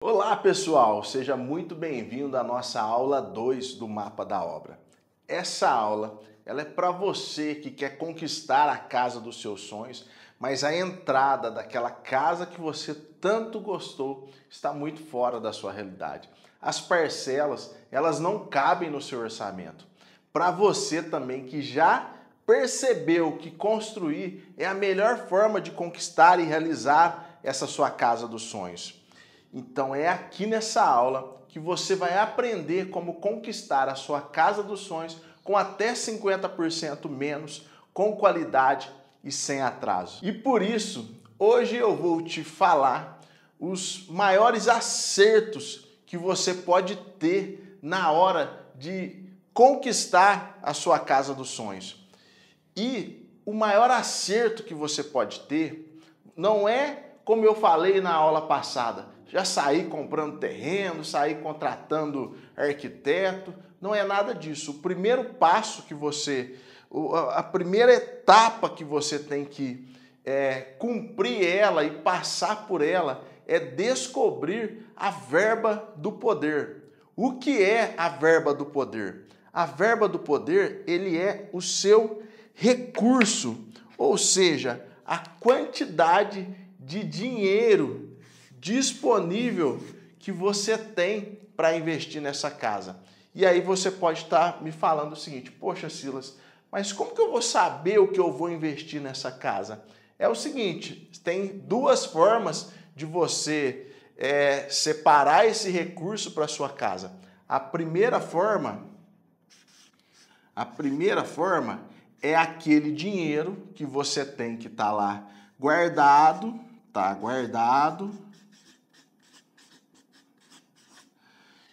Olá pessoal, seja muito bem-vindo à nossa aula 2 do Mapa da Obra. Essa aula ela é para você que quer conquistar a casa dos seus sonhos, mas a entrada daquela casa que você tanto gostou está muito fora da sua realidade. As parcelas elas não cabem no seu orçamento. Para você também que já percebeu que construir é a melhor forma de conquistar e realizar essa sua casa dos sonhos. Então é aqui nessa aula que você vai aprender como conquistar a sua casa dos sonhos com até 50% menos, com qualidade e sem atraso. E por isso, hoje eu vou te falar os maiores acertos que você pode ter na hora de conquistar a sua casa dos sonhos. E o maior acerto que você pode ter não é como eu falei na aula passada, já saí comprando terreno, saí contratando arquiteto, não é nada disso. O primeiro passo que a primeira etapa que você tem que cumprir ela e passar por ela é descobrir a verba do poder. O que é a verba do poder? A verba do poder, ele é o seu recurso, ou seja, a quantidade de dinheiro disponível que você tem para investir nessa casa. E aí você pode estar me falando o seguinte: poxa, Silas, mas como que eu vou saber o que eu vou investir nessa casa? É o seguinte, tem duas formas de você separar esse recurso para sua casa. A primeira forma é aquele dinheiro que você tem que estar lá guardado,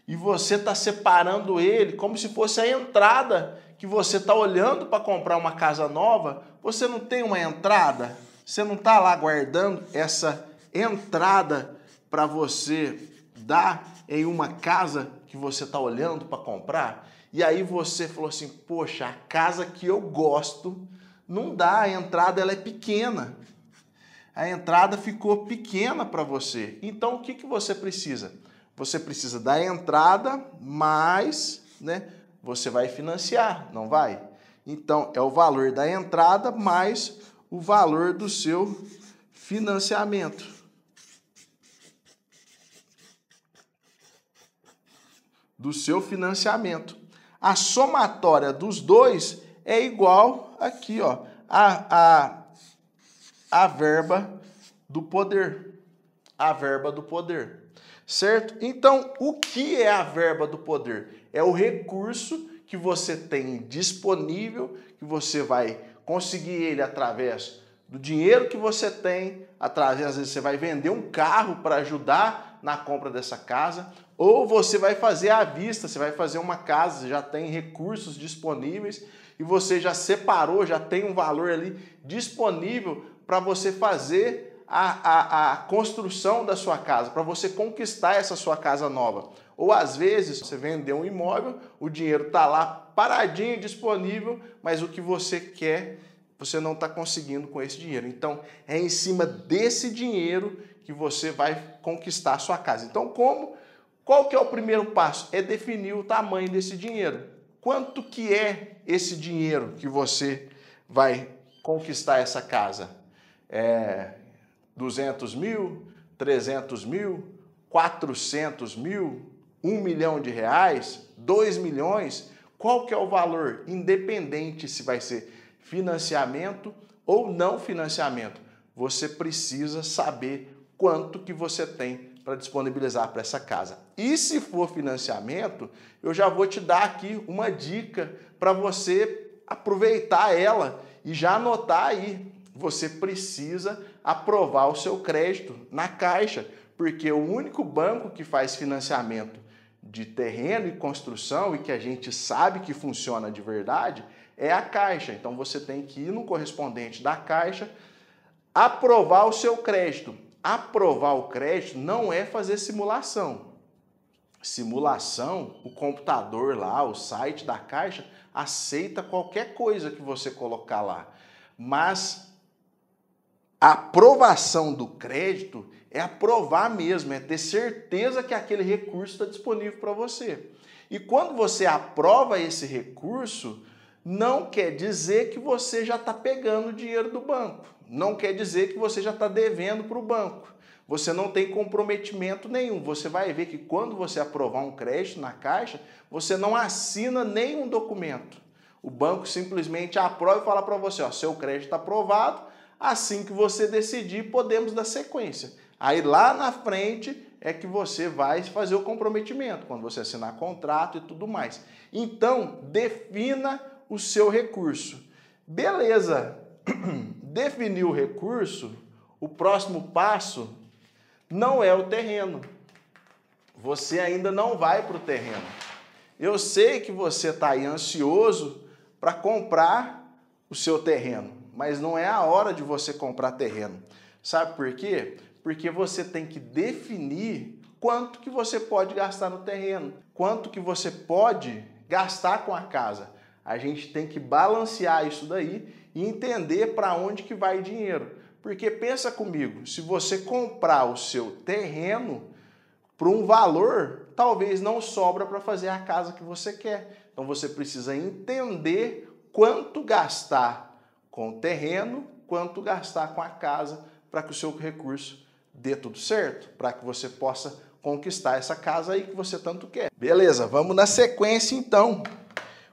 e você está separando ele como se fosse a entrada que você está olhando para comprar uma casa nova. Você não tem uma entrada? Você não está lá guardando essa entrada para você dar em uma casa que você está olhando para comprar? E aí você falou assim, poxa, a casa que eu gosto não dá, a entrada ela é pequena. A entrada ficou pequena para você. Então, o que você precisa? Você precisa da entrada, mas você vai financiar, não vai? Então, é o valor da entrada mais o valor do seu financiamento. A somatória dos dois é igual aqui, ó, a verba do poder. A verba do poder. Certo? Então, o que é a verba do poder? É o recurso que você tem disponível, que você vai conseguir ele através do dinheiro que você tem, às vezes você vai vender um carro para ajudar na compra dessa casa, ou você vai fazer à vista, você vai fazer uma casa, você já tem recursos disponíveis e você já separou, já tem um valor ali disponível para você fazer a construção da sua casa, para você conquistar essa sua casa nova. Ou às vezes você vendeu um imóvel, o dinheiro está lá paradinho, disponível, mas o que você quer, você não está conseguindo com esse dinheiro. Então, é em cima desse dinheiro que você vai conquistar a sua casa. Então, qual que é o primeiro passo? É definir o tamanho desse dinheiro. Quanto que é esse dinheiro que você vai conquistar essa casa? 200 mil, 300 mil, 400 mil, 1 milhão de reais, 2 milhões? Qual que é o valor? Independente se vai ser financiamento ou não financiamento. Você precisa saber quanto que você tem para disponibilizar para essa casa. E se for financiamento, eu já vou te dar aqui uma dica para você aproveitar ela e já anotar aí. Você precisa aprovar o seu crédito na Caixa, porque o único banco que faz financiamento de terreno e construção e que a gente sabe que funciona de verdade é a Caixa. Então você tem que ir no correspondente da Caixa, aprovar o seu crédito. Aprovar o crédito não é fazer simulação. Simulação, o computador lá, o site da Caixa, aceita qualquer coisa que você colocar lá. Mas a aprovação do crédito é aprovar mesmo, é ter certeza que aquele recurso está disponível para você. E quando você aprova esse recurso, não quer dizer que você já está pegando o dinheiro do banco. Não quer dizer que você já está devendo para o banco. Você não tem comprometimento nenhum. Você vai ver que quando você aprovar um crédito na Caixa, você não assina nenhum documento. O banco simplesmente aprova e fala para você, ó, seu crédito está aprovado, assim que você decidir, podemos dar sequência. Aí lá na frente é que você vai fazer o comprometimento, quando você assinar contrato e tudo mais. Então, defina o seu recurso. Beleza, definiu o recurso, o próximo passo não é o terreno. Você ainda não vai para o terreno. Eu sei que você está aí ansioso para comprar o seu terreno, mas não é a hora de você comprar terreno. Sabe por quê? Porque você tem que definir quanto que você pode gastar no terreno, quanto que você pode gastar com a casa. A gente tem que balancear isso daí e entender para onde que vai dinheiro. Porque pensa comigo, se você comprar o seu terreno por um valor, talvez não sobra para fazer a casa que você quer. Então você precisa entender quanto gastar com o terreno, quanto gastar com a casa, para que o seu recurso dê tudo certo, para que você possa conquistar essa casa aí que você tanto quer. Beleza, vamos na sequência então.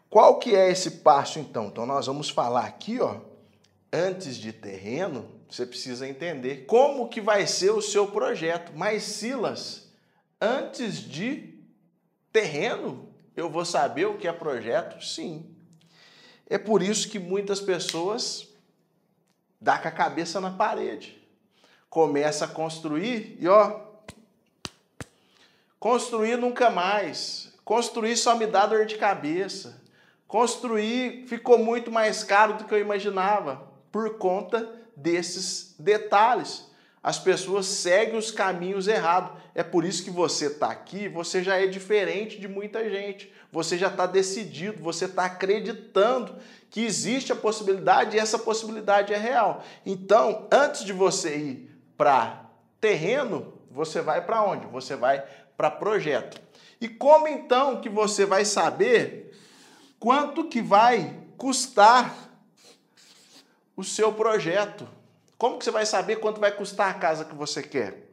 Qual que é esse passo então? Então nós vamos falar aqui, ó, antes de terreno, você precisa entender como que vai ser o seu projeto. Mas Silas, antes de terreno, eu vou saber o que é projeto? Sim. É por isso que muitas pessoas dão com a cabeça na parede. Começa a construir e ó, construir nunca mais. Construir só me dá dor de cabeça. Construir ficou muito mais caro do que eu imaginava por conta desses detalhes. As pessoas seguem os caminhos errados. É por isso que você está aqui, você já é diferente de muita gente. Você já está decidido, você está acreditando que existe a possibilidade e essa possibilidade é real. Então, antes de você ir para terreno, você vai para onde? Você vai para projeto. E como então que você vai saber quanto que vai custar o seu projeto? Como que você vai saber quanto vai custar a casa que você quer?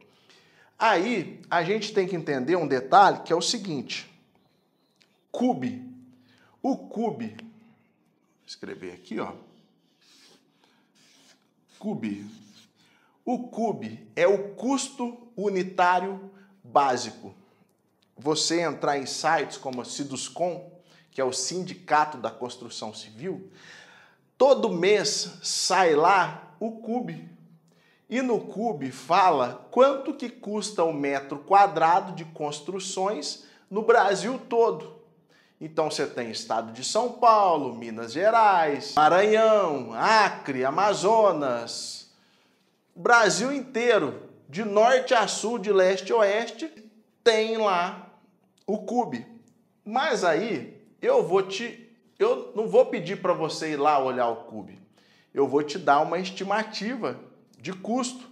Aí, a gente tem que entender um detalhe que é o seguinte. CUB. O CUB, vou escrever aqui, ó. CUB. O CUB é o custo unitário básico. Você entrar em sites como a Siduscom, que é o Sindicato da Construção Civil, todo mês sai lá o CUB. E no CUB fala quanto que custa o metro quadrado de construções no Brasil todo. Então você tem estado de São Paulo, Minas Gerais, Maranhão, Acre, Amazonas, Brasil inteiro, de norte a sul, de leste a oeste, tem lá o CUB. Mas aí eu não vou pedir para você ir lá olhar o CUB. Eu vou te dar uma estimativa de custo,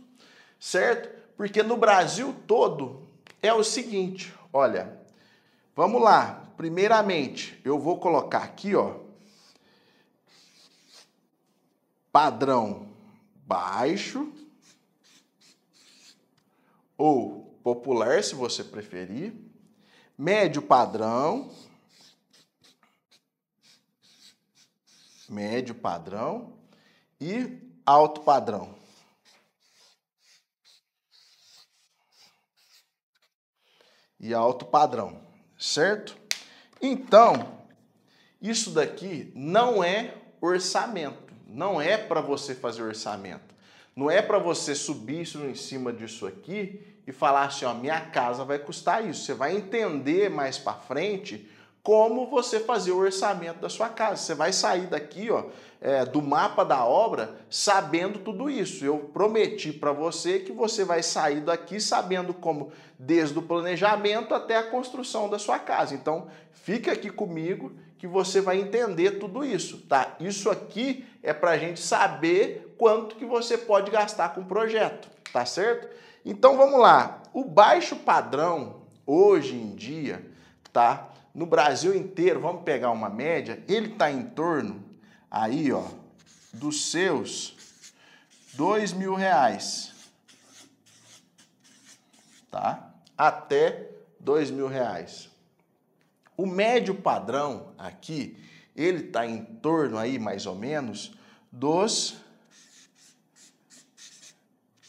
certo? Porque no Brasil todo é o seguinte, olha, vamos lá. Primeiramente, eu vou colocar aqui, ó, padrão baixo ou popular, se você preferir, médio padrão, e alto padrão. E alto padrão, certo? Então, isso daqui não é orçamento, não é para você fazer orçamento. Não é para você subir isso em cima disso aqui e falar assim, ó, minha casa vai custar isso. Você vai entender mais para frente como você fazer o orçamento da sua casa. Você vai sair daqui, ó, do mapa da obra sabendo tudo isso. Eu prometi para você que você vai sair daqui sabendo como, desde o planejamento até a construção da sua casa. Então, fica aqui comigo que você vai entender tudo isso, tá? Isso aqui é para a gente saber quanto que você pode gastar com o projeto, tá certo? Então vamos lá. O baixo padrão, hoje em dia, tá? No Brasil inteiro, vamos pegar uma média, ele está em torno aí, ó, dos seus R$2.000, tá? Até R$2.000. O médio padrão aqui, ele está em torno aí, mais ou menos, dos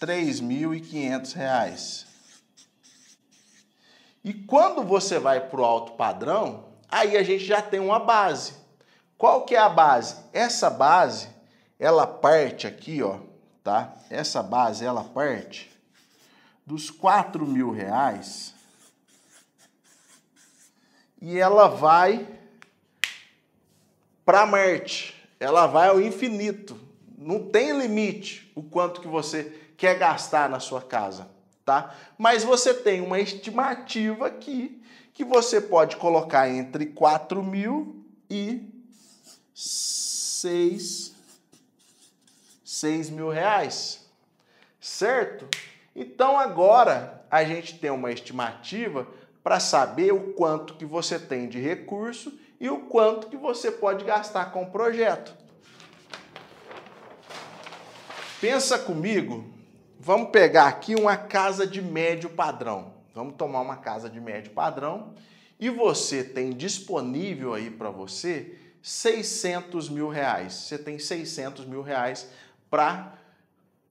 R$3.500. E quando você vai para o alto padrão, aí a gente já tem uma base. Qual que é a base? Essa base, ela parte aqui, ó, tá? Essa base, ela parte dos R$4.000 e ela vai para Marte. Ela vai ao infinito. Não tem limite o quanto que você quer gastar na sua casa, tá? Mas você tem uma estimativa aqui que você pode colocar entre 4.000 e R$6.000, certo? Então agora a gente tem uma estimativa para saber o quanto que você tem de recurso e o quanto que você pode gastar com o projeto. Pensa comigo, vamos pegar aqui uma casa de médio padrão. Vamos tomar uma casa de médio padrão e você tem disponível aí para você R$600.000. Você tem R$600.000 para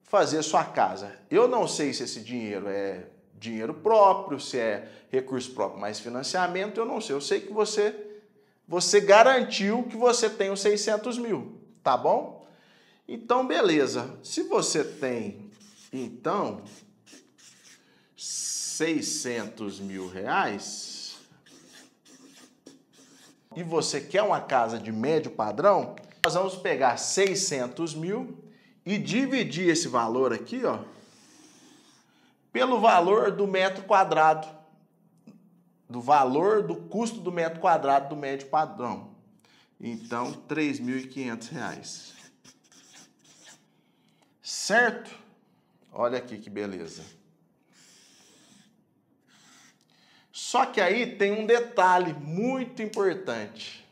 fazer a sua casa. Eu não sei se esse dinheiro é dinheiro próprio, se é recurso próprio mais financiamento, eu não sei. Eu sei que você garantiu que você tem os 600.000, tá bom? Então, beleza. Se você tem, então, R$600.000 e você quer uma casa de médio padrão, nós vamos pegar 600.000 e dividir esse valor aqui, ó, pelo valor do metro quadrado, do valor do custo do metro quadrado do médio padrão. Então, R$3.500. Certo? Olha aqui que beleza. Só que aí tem um detalhe muito importante.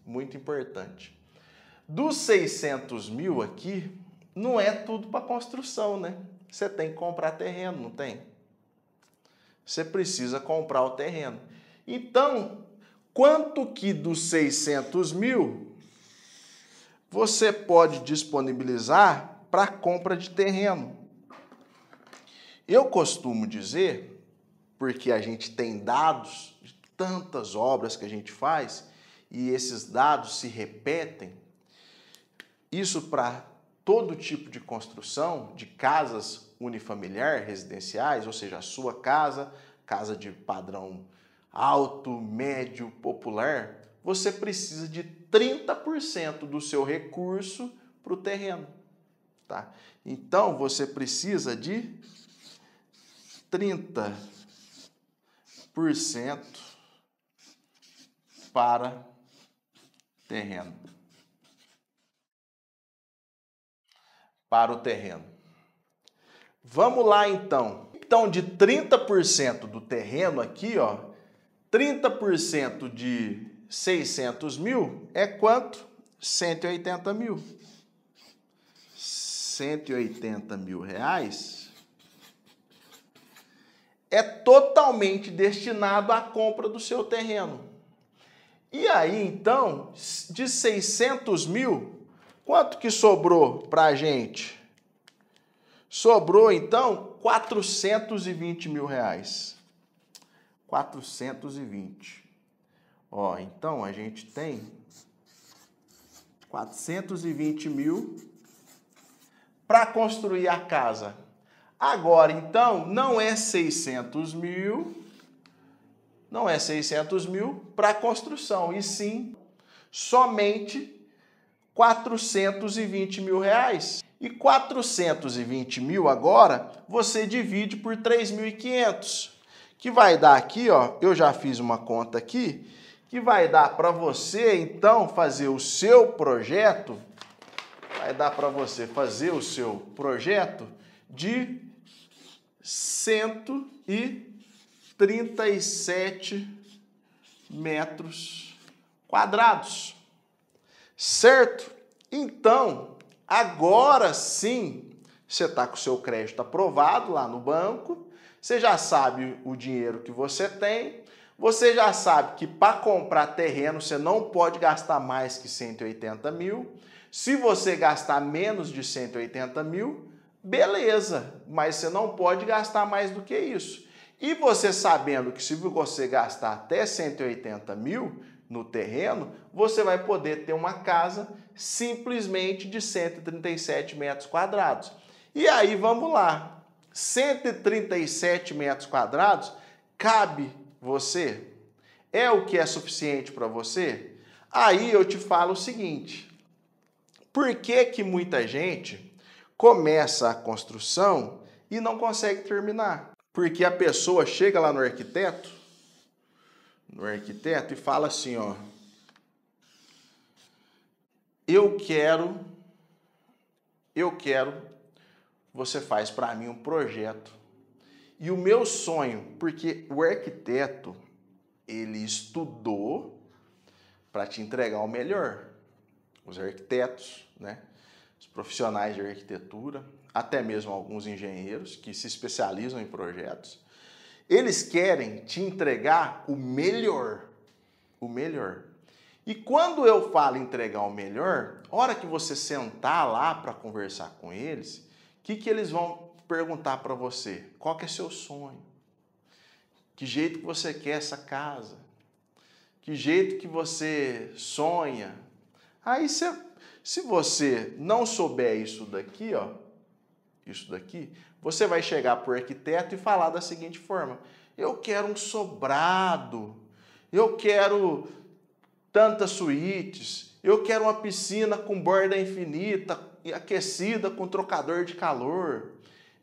Muito importante. Dos 600.000 aqui, não é tudo para construção, né? Você tem que comprar terreno, não tem? Você precisa comprar o terreno. Então, quanto que dos 600.000 você pode disponibilizar para a compra de terreno? Eu costumo dizer, porque a gente tem dados de tantas obras que a gente faz, e esses dados se repetem, isso para todo tipo de construção, de casas unifamiliar, residenciais, ou seja, a sua casa, casa de padrão alto, médio, popular, você precisa de 30% do seu recurso para o terreno, tá? Então, você precisa de 30% para terreno. Para o terreno. Vamos lá, então. Então, de 30% do terreno aqui, ó, 30% de 600.000 é quanto? 180.000. R$180.000 é totalmente destinado à compra do seu terreno. E aí, então, de 600.000, quanto que sobrou para a gente? Sobrou, então, R$420.000. 420. Ó, então, a gente tem 420.000 para construir a casa. Agora, então, não é 600.000, não é 600.000 para construção, e sim somente R$420.000. E 420.000 agora você divide por 3.500, que vai dar aqui, ó, eu já fiz uma conta aqui, que vai dar para você, então, fazer o seu projeto, vai dar para você fazer o seu projeto de 137 metros quadrados, certo? Então, agora sim, você está com o seu crédito aprovado lá no banco, você já sabe o dinheiro que você tem, você já sabe que para comprar terreno você não pode gastar mais que 180 mil. Se você gastar menos de 180 mil, beleza, mas você não pode gastar mais do que isso. E você sabendo que se você gastar até 180 mil no terreno, você vai poder ter uma casa simplesmente de 137 metros quadrados. E aí vamos lá, 137 metros quadrados cabe você? É o que é suficiente para você? Aí eu te falo o seguinte, por que muita gente começa a construção e não consegue terminar? Porque a pessoa chega lá no arquiteto e fala assim, ó, eu quero, você faz para mim um projeto. E o meu sonho, porque o arquiteto, ele estudou para te entregar o melhor. Os arquitetos, né? Os profissionais de arquitetura, até mesmo alguns engenheiros que se especializam em projetos, eles querem te entregar o melhor. O melhor. E quando eu falo entregar o melhor, a hora que você sentar lá para conversar com eles, o que eles vão perguntar para você? Qual que é seu sonho? Que jeito que você quer essa casa? Que jeito que você sonha? Aí, se você não souber isso daqui, ó, você vai chegar para o arquiteto e falar da seguinte forma, eu quero um sobrado, eu quero tantas suítes, eu quero uma piscina com borda infinita, aquecida com trocador de calor,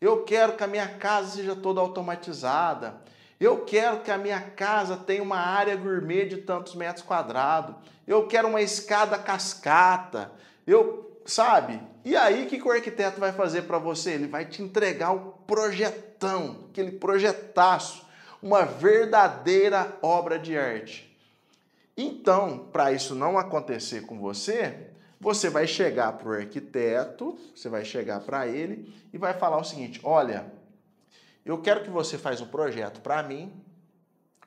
eu quero que a minha casa seja toda automatizada, eu quero que a minha casa tenha uma área gourmet de tantos metros quadrados, eu quero uma escada cascata, sabe? E aí, o que o arquiteto vai fazer para você? Ele vai te entregar o projetão, aquele projetaço, uma verdadeira obra de arte. Então, para isso não acontecer com você, você vai chegar para o arquiteto, você vai chegar para ele e vai falar o seguinte, olha, eu quero que você faça um projeto para mim,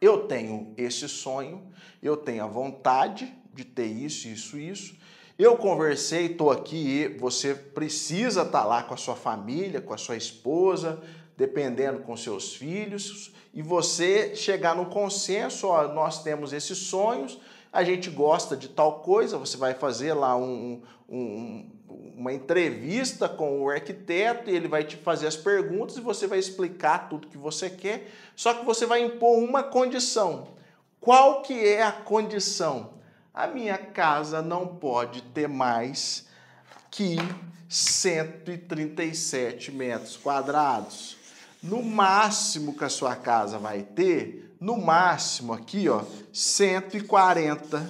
eu tenho esse sonho, eu tenho a vontade de ter isso, isso, isso, eu conversei, estou aqui, você precisa estar lá com a sua família, com a sua esposa, dependendo com seus filhos, e você chegar no consenso, ó, nós temos esses sonhos, a gente gosta de tal coisa, você vai fazer lá uma entrevista com o arquiteto, e ele vai te fazer as perguntas e você vai explicar tudo que você quer, só que você vai impor uma condição. Qual que é a condição? A minha casa não pode ter mais que 137 metros quadrados. No máximo que a sua casa vai ter, no máximo aqui, ó, 140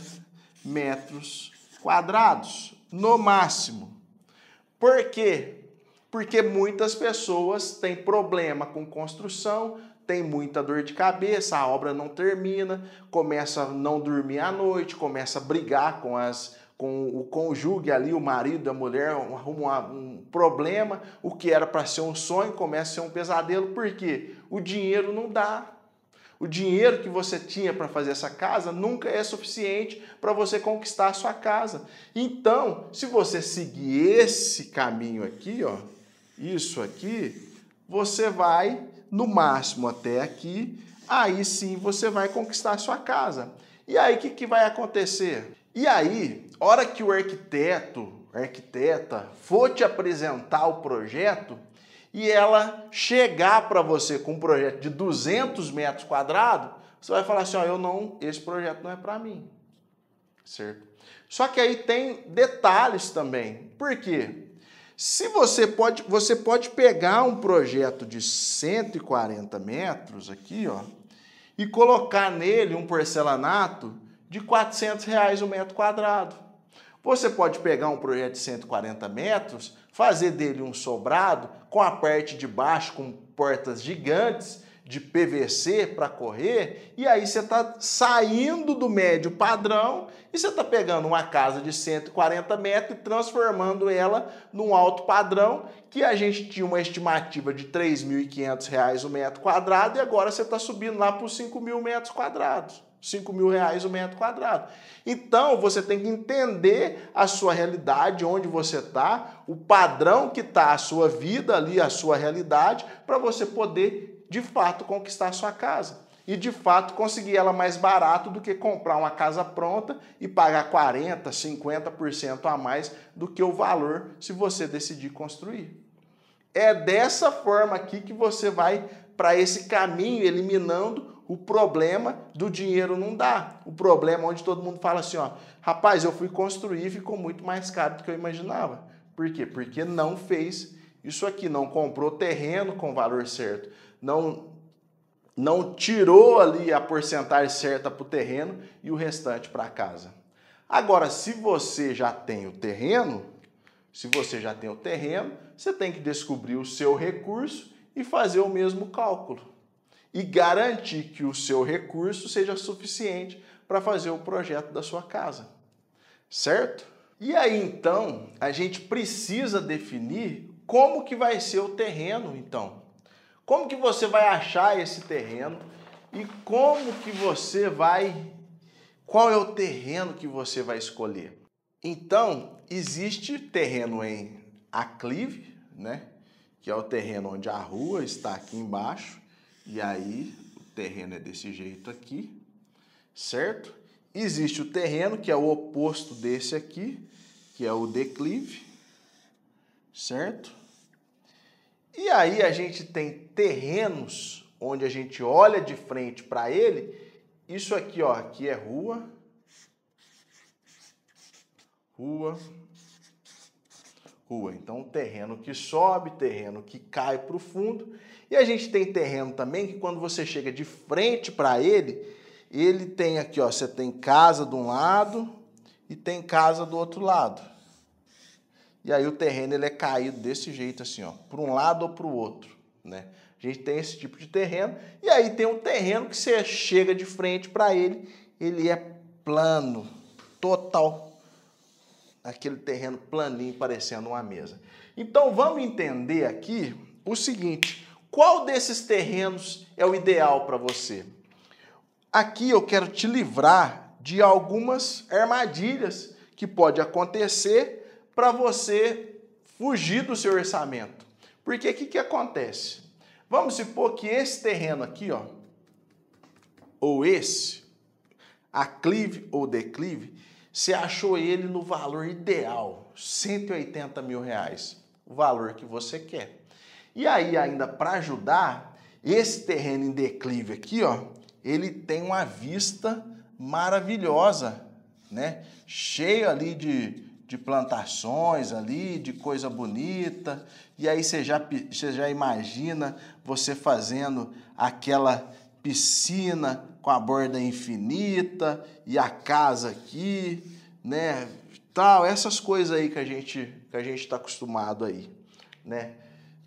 metros quadrados. No máximo. Por quê? Porque muitas pessoas têm problema com construção, tem muita dor de cabeça, a obra não termina, começa a não dormir à noite, começa a brigar com o cônjuge ali, o marido, a mulher, arruma um problema, o que era para ser um sonho começa a ser um pesadelo, por quê? O dinheiro não dá. O dinheiro que você tinha para fazer essa casa nunca é suficiente para você conquistar a sua casa. Então, se você seguir esse caminho aqui, ó, isso aqui, você vai no máximo até aqui, aí sim você vai conquistar a sua casa. E aí o que vai acontecer? E aí, hora que o arquiteta for te apresentar o projeto e ela chegar para você com um projeto de 200 metros quadrados, você vai falar assim, ó, esse projeto não é para mim, certo? Só que aí tem detalhes também. Por quê? Se você pode pegar um projeto de 140 metros aqui, ó, e colocar nele um porcelanato de R$400 o metro quadrado. Você pode pegar um projeto de 140 metros, fazer dele um sobrado com a parte de baixo com portas gigantes de PVC para correr, e aí você está saindo do médio padrão e você está pegando uma casa de 140 metros e transformando ela num alto padrão, que a gente tinha uma estimativa de R$ 3.500 o metro quadrado e agora você está subindo lá para os 5.000 metros quadrados. R$ 5.000 o metro quadrado. Então, você tem que entender a sua realidade, onde você está, o padrão que está a sua vida ali, a sua realidade, para você poder de fato conquistar a sua casa e de fato conseguir ela mais barato do que comprar uma casa pronta e pagar 40%, 50% a mais do que o valor se você decidir construir. É dessa forma aqui que você vai para esse caminho, eliminando o problema do dinheiro não dá. O problema onde todo mundo fala assim, ó, rapaz, eu fui construir e ficou muito mais caro do que eu imaginava. Por quê? Porque não fez isso aqui, não comprou terreno com o valor certo. Não tirou ali a porcentagem certa para o terreno e o restante para casa. Agora, se você já tem o terreno, você tem que descobrir o seu recurso e fazer o mesmo cálculo. E garantir que o seu recurso seja suficiente para fazer o projeto da sua casa. Certo? E aí, então, a gente precisa definir como que vai ser o terreno, então. Como que você vai achar esse terreno e como que você vai... Qual é o terreno que você vai escolher? Então, existe terreno em aclive, né? Que é o terreno onde a rua está aqui embaixo. E aí, o terreno é desse jeito aqui, certo? Existe o terreno que é o oposto desse aqui, que é o declive, certo? E aí a gente tem terrenos onde a gente olha de frente para ele. Isso aqui, ó, aqui é rua, rua, rua. Então, terreno que sobe, terreno que cai para o fundo. E a gente tem terreno também que quando você chega de frente para ele, ele tem aqui, ó, você tem casa de um lado e tem casa do outro lado. E aí o terreno ele é caído desse jeito assim, ó, para um lado ou para o outro, né? A gente tem esse tipo de terreno. E aí tem um terreno que você chega de frente para ele, ele é plano, total. Aquele terreno planinho, parecendo uma mesa. Então vamos entender aqui o seguinte, qual desses terrenos é o ideal para você? Aqui eu quero te livrar de algumas armadilhas que pode acontecer para você fugir do seu orçamento. Porque o que acontece? Vamos supor que esse terreno aqui, ó, ou esse, aclive ou declive, você achou ele no valor ideal, R$ 180 mil, o valor que você quer. E aí, ainda para ajudar, esse terreno em declive aqui, ó, ele tem uma vista maravilhosa, né? Cheio ali de plantações ali, de coisa bonita, e aí você já imagina você fazendo aquela piscina com a borda infinita e a casa aqui, né, tal, essas coisas aí que a gente está acostumado aí, né?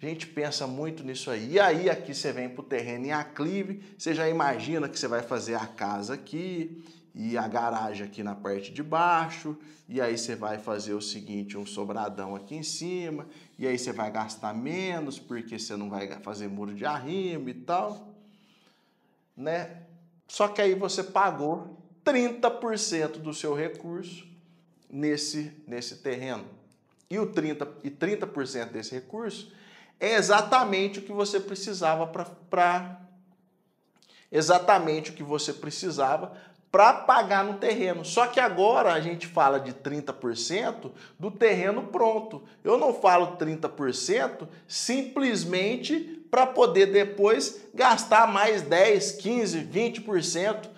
A gente pensa muito nisso aí. E aí aqui você vem para o terreno em aclive, você já imagina que você vai fazer a casa aqui e a garagem aqui na parte de baixo, e aí você vai fazer o seguinte, um sobradão aqui em cima, e aí você vai gastar menos, porque você não vai fazer muro de arrimo e tal, né? Só que aí você pagou 30% do seu recurso nesse terreno. E 30% desse recurso é exatamente o que você precisava para pagar no terreno. Só que agora a gente fala de 30% do terreno pronto. Eu não falo 30% simplesmente para poder depois gastar mais 10, 15, 20%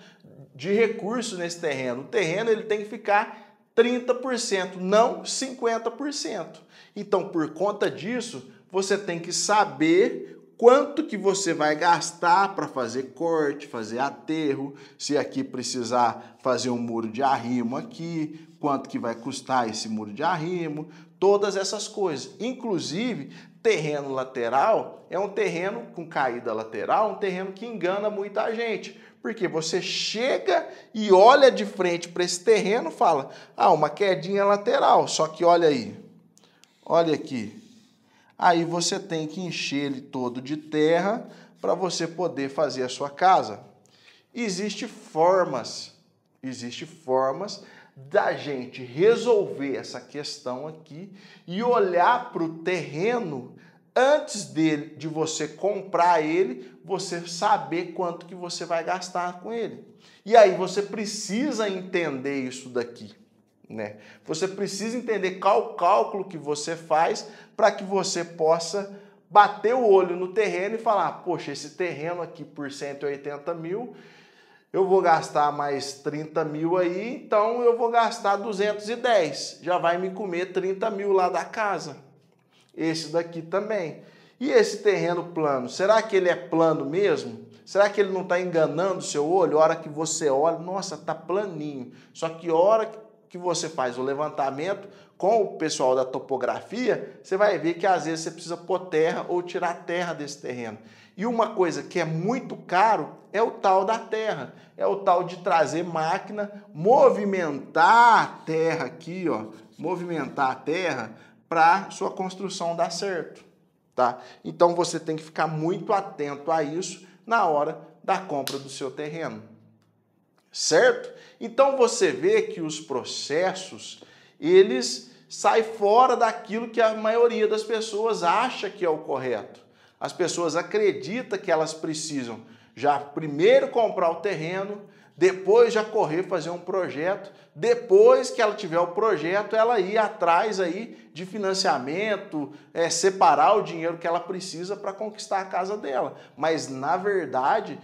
de recurso nesse terreno. O terreno ele tem que ficar 30%, não 50%. Então, por conta disso, você tem que saber quanto que você vai gastar para fazer corte, fazer aterro, se aqui precisar fazer um muro de arrimo aqui, quanto que vai custar esse muro de arrimo, todas essas coisas. Inclusive, terreno lateral é um terreno com caída lateral, um terreno que engana muita gente. Porque você chega e olha de frente para esse terreno e fala, ah, uma quedinha lateral, só que olha aí, olha aqui. Aí você tem que encher ele todo de terra para você poder fazer a sua casa. Existem formas da gente resolver essa questão aqui e olhar para o terreno antes de você comprar ele, você saber quanto que você vai gastar com ele. E aí você precisa entender isso daqui, né? Você precisa entender qual cálculo que você faz para que você possa bater o olho no terreno e falar, poxa, esse terreno aqui por 180 mil, eu vou gastar mais 30 mil aí, então eu vou gastar 210. Já vai me comer 30 mil lá da casa. Esse daqui também. E esse terreno plano, será que ele é plano mesmo? Será que ele não está enganando o seu olho? A hora que você olha, nossa, está planinho. Só que a hora que você faz o levantamento com o pessoal da topografia, você vai ver que às vezes você precisa pôr terra ou tirar terra desse terreno. E uma coisa que é muito caro é o tal da terra. É o tal de trazer máquina, movimentar a terra aqui, ó, movimentar a terra para sua construção dar certo, tá? Então você tem que ficar muito atento a isso na hora da compra do seu terreno, certo? Então você vê que os processos, eles saem fora daquilo que a maioria das pessoas acha que é o correto. As pessoas acreditam que elas precisam já primeiro comprar o terreno, depois já correr fazer um projeto, depois que ela tiver o projeto, ela ir atrás aí de financiamento, separar o dinheiro que ela precisa para conquistar a casa dela. Mas, na verdade,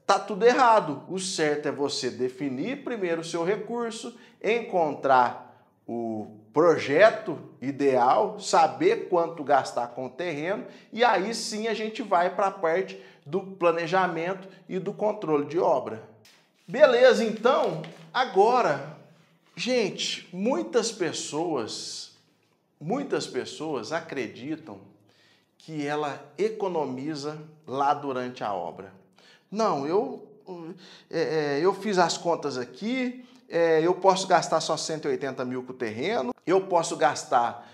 tá tudo errado. O certo é você definir primeiro o seu recurso, encontrar o projeto ideal, saber quanto gastar com o terreno e aí sim a gente vai para a parte do planejamento e do controle de obra. Beleza, então, agora, gente, muitas pessoas acreditam que ela economiza lá durante a obra. Não, eu fiz as contas aqui, eu posso gastar só 180 mil com o terreno, eu posso gastar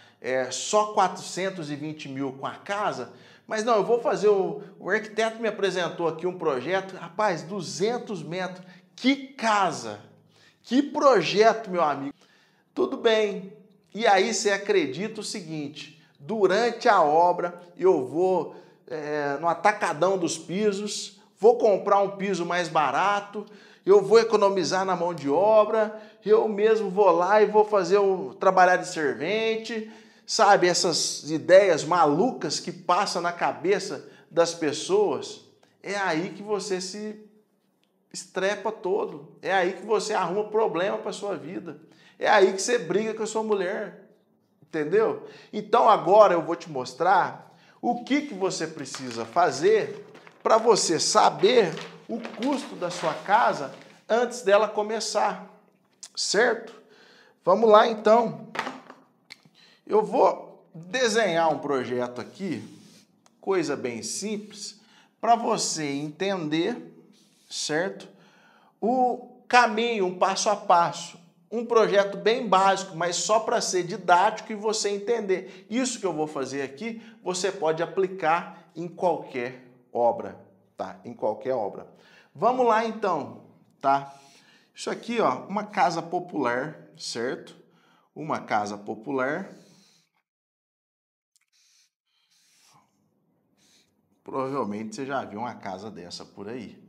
só 420 mil com a casa, mas não, eu vou fazer, o arquiteto me apresentou aqui um projeto, rapaz, 200 metros, que casa, que projeto, meu amigo. Tudo bem, e aí você acredita o seguinte, durante a obra eu vou no atacadão dos pisos, vou comprar um piso mais barato, eu vou economizar na mão de obra, eu mesmo vou lá e vou fazer trabalhar de servente, sabe? Essas ideias malucas que passam na cabeça das pessoas, é aí que você se estrepa todo, é aí que você arruma problema para sua vida, é aí que você briga com a sua mulher, entendeu? Então agora eu vou te mostrar o que você precisa fazer para você saber o custo da sua casa antes dela começar, certo? Vamos lá então. Eu vou desenhar um projeto aqui, coisa bem simples, para você entender, certo? O caminho, um passo a passo. Um projeto bem básico, mas só para ser didático e você entender. Isso que eu vou fazer aqui, você pode aplicar em qualquer obra, tá? Em qualquer obra. Vamos lá então, tá? Isso aqui, ó, uma casa popular, certo? Uma casa popular. Provavelmente você já viu uma casa dessa por aí.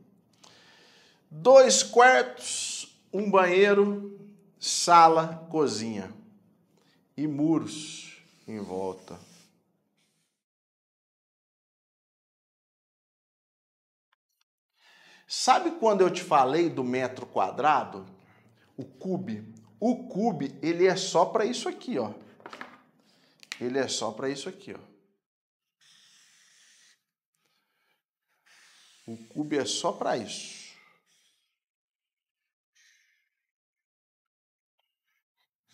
2 quartos, um banheiro, sala, cozinha e muros em volta. Sabe quando eu te falei do metro quadrado? O cube. O cube, ele é só para isso aqui, ó. Ele é só para isso aqui, ó. O cube é só para isso.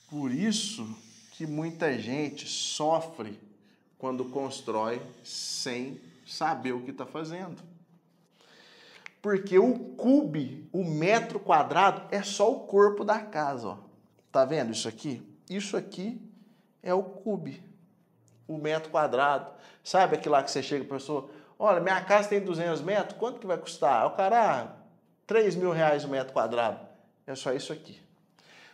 Por isso que muita gente sofre quando constrói sem saber o que está fazendo. Porque o cube, o metro quadrado, é só o corpo da casa, ó. Tá vendo isso aqui? Isso aqui é o cube, o metro quadrado. Sabe aquilo lá que você chega para a pessoa, olha, minha casa tem 200 metros, quanto que vai custar? O cara, R$3.000 o metro quadrado. É só isso aqui.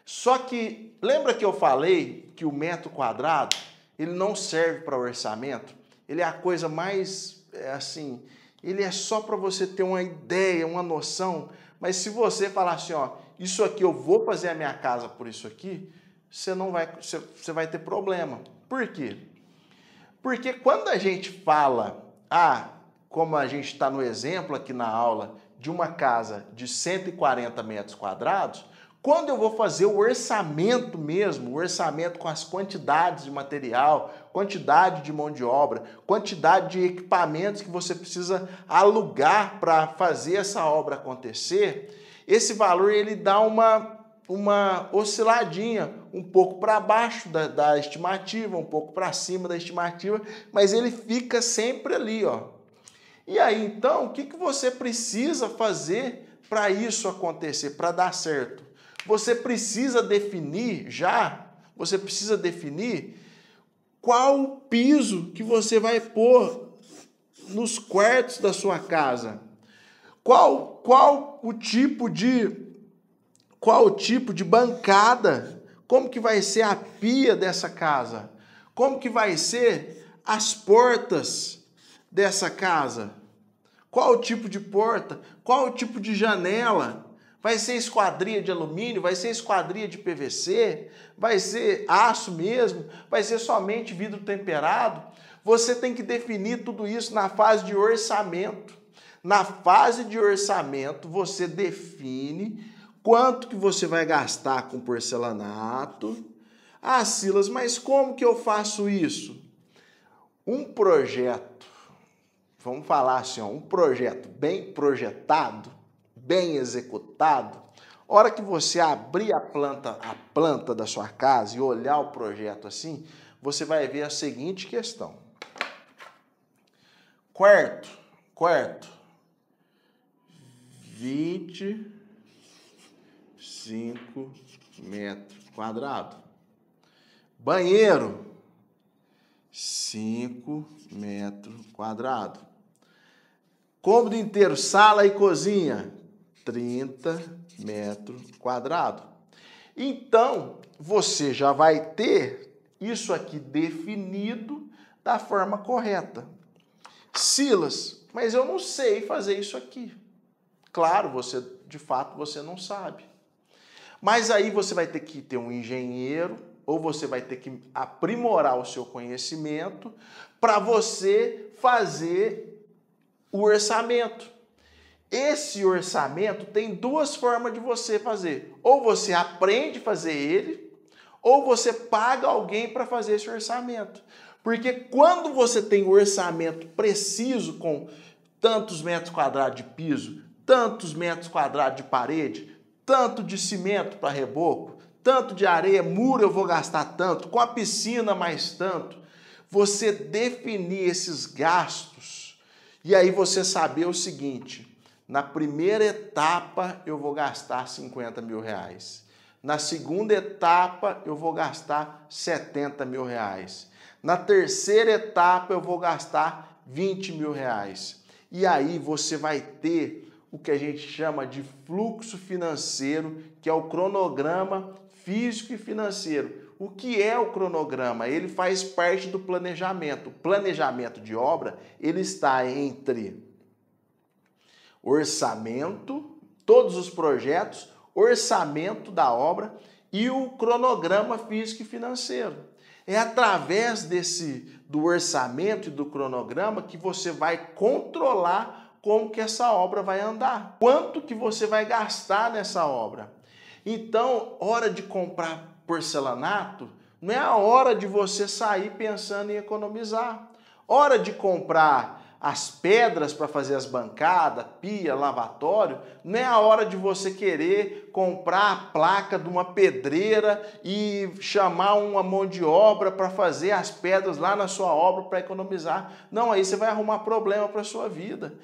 Só que, lembra que eu falei que o metro quadrado, ele não serve para orçamento? Ele é a coisa mais, assim, ele é só para você ter uma ideia, uma noção. Mas se você falar assim, ó, isso aqui eu vou fazer a minha casa por isso aqui, você vai ter problema. Por quê? Porque quando a gente fala, como a gente está no exemplo aqui na aula, de uma casa de 140 metros quadrados, quando eu vou fazer o orçamento mesmo, o orçamento com as quantidades de material, quantidade de mão de obra, quantidade de equipamentos que você precisa alugar para fazer essa obra acontecer, esse valor ele dá uma osciladinha, um pouco para baixo da estimativa, um pouco para cima da estimativa, mas ele fica sempre ali, ó. E aí, então, o que você precisa fazer para isso acontecer, para dar certo? Você precisa definir qual o piso que você vai pôr nos quartos da sua casa. Qual o tipo de bancada? Como que vai ser a pia dessa casa? Como que vai ser as portas dessa casa? Qual o tipo de porta? Qual o tipo de janela? Vai ser esquadria de alumínio? Vai ser esquadria de PVC? Vai ser aço mesmo? Vai ser somente vidro temperado? Você tem que definir tudo isso na fase de orçamento. Na fase de orçamento, você define quanto que você vai gastar com porcelanato. Ah, Silas, mas como que eu faço isso? Um projeto, vamos falar assim, ó, um projeto bem projetado, bem executado, hora que você abrir a planta da sua casa e olhar o projeto assim, você vai ver a seguinte questão. Quarto, 25 metros quadrados. Banheiro, 5 metros quadrados. Cômodo inteiro, sala e cozinha, 30 metros quadrados. Então, você já vai ter isso aqui definido da forma correta. Silas, mas eu não sei fazer isso aqui. Claro, de fato, você não sabe. Mas aí você vai ter que ter um engenheiro, ou você vai ter que aprimorar o seu conhecimento para você fazer o orçamento. Esse orçamento tem duas formas de você fazer. Ou você aprende a fazer ele, ou você paga alguém para fazer esse orçamento. Porque quando você tem o orçamento preciso com tantos metros quadrados de piso, tantos metros quadrados de parede, tanto de cimento para reboco, tanto de areia, muro eu vou gastar tanto, com a piscina mais tanto, você definir esses gastos e aí você saber o seguinte, na primeira etapa eu vou gastar 50 mil reais, na segunda etapa eu vou gastar 70 mil reais, na terceira etapa eu vou gastar 20 mil reais. E aí você vai ter o que a gente chama de fluxo financeiro, que é o cronograma físico e financeiro. O que é o cronograma? Ele faz parte do planejamento. O planejamento de obra, ele está entre orçamento, todos os projetos, orçamento da obra e o cronograma físico e financeiro. É através do orçamento e do cronograma que você vai controlar como que essa obra vai andar. Quanto que você vai gastar nessa obra. Então, hora de comprar porcelanato, não é a hora de você sair pensando em economizar. Hora de comprar as pedras para fazer as bancadas, pia, lavatório, não é a hora de você querer comprar a placa de uma pedreira e chamar uma mão de obra para fazer as pedras lá na sua obra para economizar. Não, aí você vai arrumar problema para a sua vida.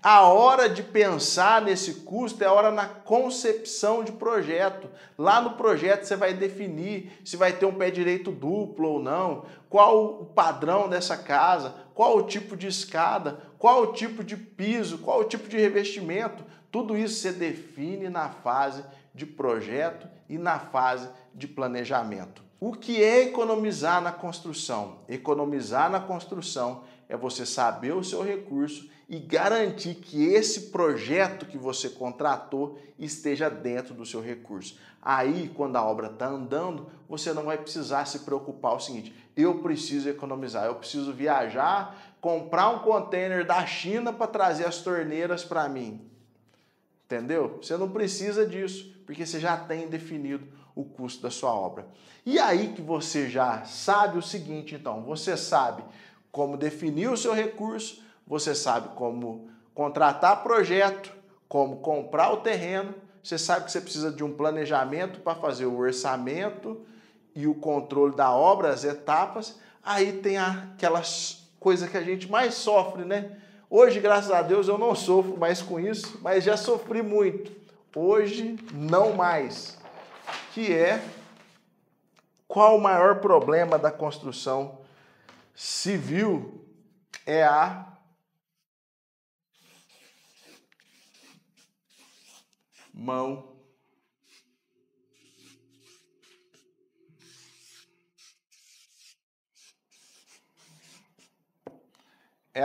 A hora de pensar nesse custo é a hora na concepção de projeto. Lá no projeto você vai definir se vai ter um pé direito duplo ou não, qual o padrão dessa casa, qual o tipo de escada, qual o tipo de piso, qual o tipo de revestimento. Tudo isso você define na fase de projeto e na fase de planejamento. O que é economizar na construção? Economizar na construção é você saber o seu recurso e garantir que esse projeto que você contratou esteja dentro do seu recurso. Aí, quando a obra está andando, você não vai precisar se preocupar o seguinte: eu preciso economizar, eu preciso viajar, comprar um container da China para trazer as torneiras para mim. Entendeu? Você não precisa disso, porque você já tem definido o custo da sua obra. E aí que você já sabe o seguinte, então, você sabe como definir o seu recurso, você sabe como contratar projeto, como comprar o terreno, você sabe que você precisa de um planejamento para fazer o orçamento e o controle da obra, as etapas. Aí tem aquelas coisas que a gente mais sofre, né? Hoje, graças a Deus, eu não sofro mais com isso, mas já sofri muito. Hoje, não mais. Que é, qual o maior problema da construção civil? É a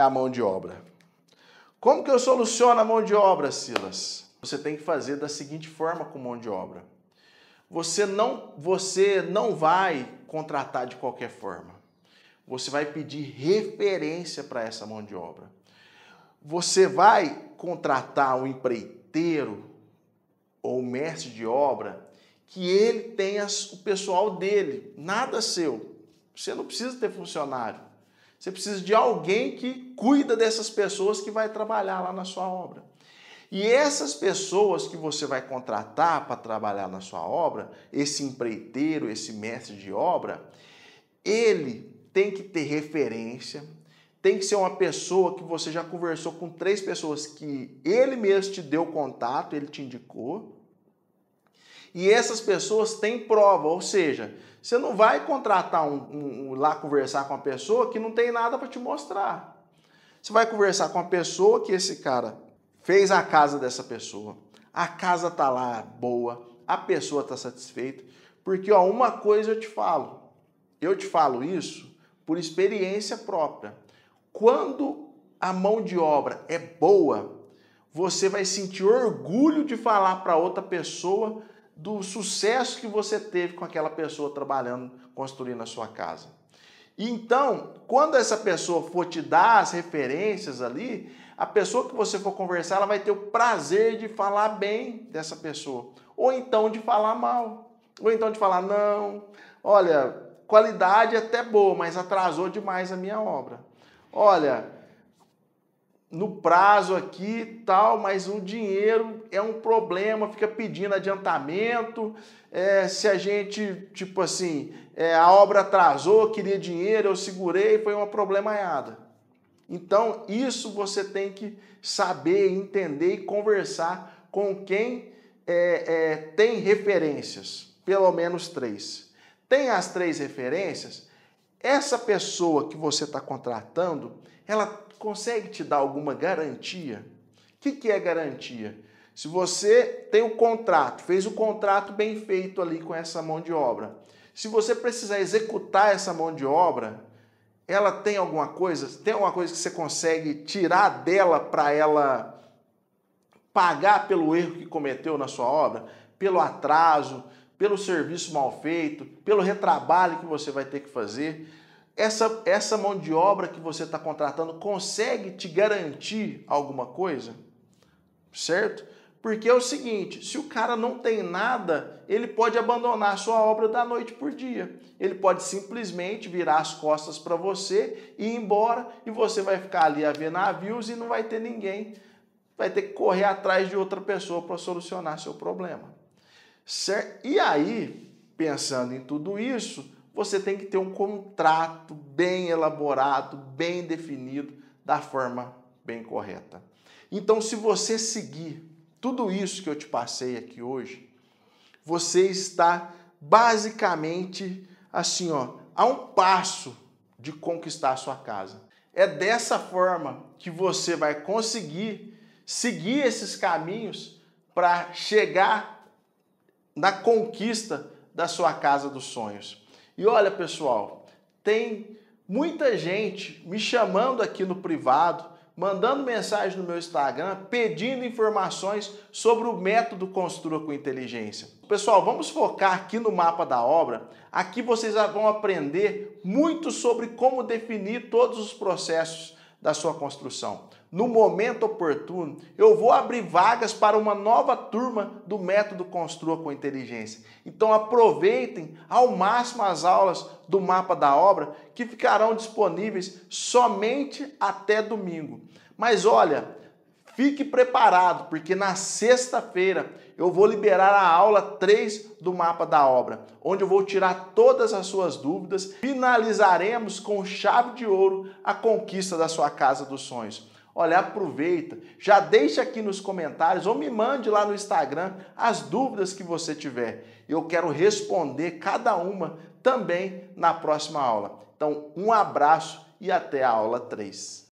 mão de obra. Como que eu soluciono a mão de obra, Silas? Você tem que fazer da seguinte forma com mão de obra. Você não vai contratar de qualquer forma. Você vai pedir referência para essa mão de obra. Você vai contratar um empreiteiro ou mestre de obra que ele tenha o pessoal dele, nada seu. Você não precisa ter funcionário. Você precisa de alguém que cuida dessas pessoas que vai trabalhar lá na sua obra. E essas pessoas que você vai contratar para trabalhar na sua obra, esse empreiteiro, esse mestre de obra, ele tem que ter referência, tem que ser uma pessoa que você já conversou com 3 pessoas que ele mesmo te deu contato, ele te indicou. E essas pessoas têm prova, ou seja, você não vai contratar lá conversar com uma pessoa que não tem nada para te mostrar. Você vai conversar com uma pessoa que esse cara fez a casa dessa pessoa, a casa tá lá boa, a pessoa tá satisfeita, porque ó, uma coisa eu te falo isso por experiência própria. Quando a mão de obra é boa, você vai sentir orgulho de falar para outra pessoa do sucesso que você teve com aquela pessoa trabalhando, construindo a sua casa. Então, quando essa pessoa for te dar as referências ali, a pessoa que você for conversar, ela vai ter o prazer de falar bem dessa pessoa. Ou então de falar mal. Ou então de falar, não, olha, qualidade é até boa, mas atrasou demais a minha obra. Olha, no prazo aqui tal, mas o dinheiro é um problema, fica pedindo adiantamento, se a gente, tipo assim, a obra atrasou, queria dinheiro, eu segurei, foi uma problemaiada. Então, isso você tem que saber, entender e conversar com quem tem referências, pelo menos 3. Tem as 3 referências, essa pessoa que você está contratando, ela consegue te dar alguma garantia? O que é garantia? Se você tem o contrato, fez o contrato bem feito ali com essa mão de obra, se você precisar executar essa mão de obra, ela tem alguma coisa que você consegue tirar dela para ela pagar pelo erro que cometeu na sua obra, pelo atraso, pelo serviço mal feito, pelo retrabalho que você vai ter que fazer? Essa mão de obra que você está contratando consegue te garantir alguma coisa? Certo? Porque é o seguinte, se o cara não tem nada, ele pode abandonar a sua obra da noite por dia. Ele pode simplesmente virar as costas para você e ir embora, e você vai ficar ali a ver navios e não vai ter ninguém. Vai ter que correr atrás de outra pessoa para solucionar seu problema. Certo? E aí, pensando em tudo isso, você tem que ter um contrato bem elaborado, bem definido, da forma bem correta. Então, se você seguir tudo isso que eu te passei aqui hoje, você está basicamente assim, ó, a um passo de conquistar a sua casa. É dessa forma que você vai conseguir seguir esses caminhos para chegar na conquista da sua casa dos sonhos. E olha, pessoal, tem muita gente me chamando aqui no privado, mandando mensagem no meu Instagram, pedindo informações sobre o método Construa com Inteligência. Pessoal, vamos focar aqui no mapa da obra. Aqui vocês vão aprender muito sobre como definir todos os processos da sua construção. No momento oportuno, eu vou abrir vagas para uma nova turma do método Construa com Inteligência. Então aproveitem ao máximo as aulas do mapa da obra, que ficarão disponíveis somente até domingo. Mas olha, fique preparado, porque na sexta-feira eu vou liberar a aula 3 do mapa da obra, onde eu vou tirar todas as suas dúvidas. Finalizaremos com chave de ouro a conquista da sua casa dos sonhos. Olha, aproveita, já deixa aqui nos comentários ou me mande lá no Instagram as dúvidas que você tiver. Eu quero responder cada uma também na próxima aula. Então, um abraço e até a aula 3.